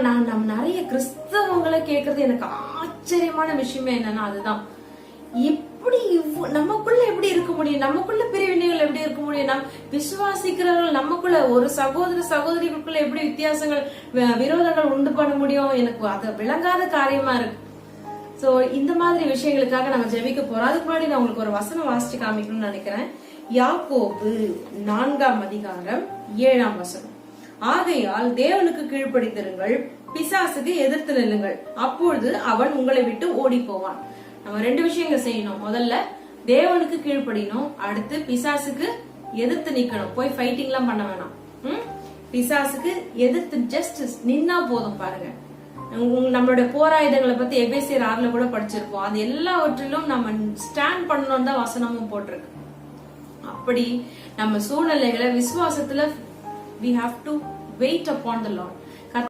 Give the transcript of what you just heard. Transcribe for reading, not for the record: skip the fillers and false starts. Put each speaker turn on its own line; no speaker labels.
நம்ம நிறைய கிறிஸ்தவங்களை கேக்குறது எனக்கு ஆச்சரியமான விஷயமே என்னன்னா அதுதான், எப்படி நமக்குள்ள எப்படி இருக்க முடியும், நமக்குள்ள பிரிவினைகள் எப்படி இருக்க முடியும், நம் விசுவாசிக்கிறவர்கள் நமக்குள்ள ஒரு சகோதரிகளுக்குள்ள எப்படி வித்தியாசங்கள் விரோதங்கள் உண்டு பண்ண முடியும், எனக்கு அது விளங்காத காரியமா இருக்கு. சோ இந்த மாதிரி விஷயங்களுக்காக நம்ம ஜெபிக்க போறோம். அதுக்கு முன்னாடி நான் உங்களுக்கு ஒரு வசனம் வாசிச்சு காமிக்கணும்னு நினைக்கிறேன். யாக்கோபு 4:7. ஆகையால் தேவனுக்கு கீழ்ப்படிந்திருங்கள், பிசாசுக்கு எதிர்த்து நில்லுங்கள், அப்பொழுது அவன் உங்களை விட்டு ஓடி போவான். நம்ம 2 விஷயங்கள் செய்யணும். முதல்ல தேவனுக்கு கீழ்ப்படியணும், அடுத்து பிசாசுக்கு எதிர்த்து நிக்கணும். போய் ஃபைட்டிங் எல்லாம் பண்ண வேணாம். பிசாசுக்கு எதிர்த்து ஜஸ்ட் நின்னா போதும். பாருங்க, நம்மளுடைய போராயுதங்களை பத்தி எபேசியர் 6 கூட படிச்சிருப்போம். அது எல்லாவற்றிலும் நம்ம ஸ்டாண்ட் பண்ணணும் தான் வசனமும் போட்டிருக்கு. அப்படி நம்ம சூழ்நிலைகளை விசுவாசத்துல we have to wait upon the Lord.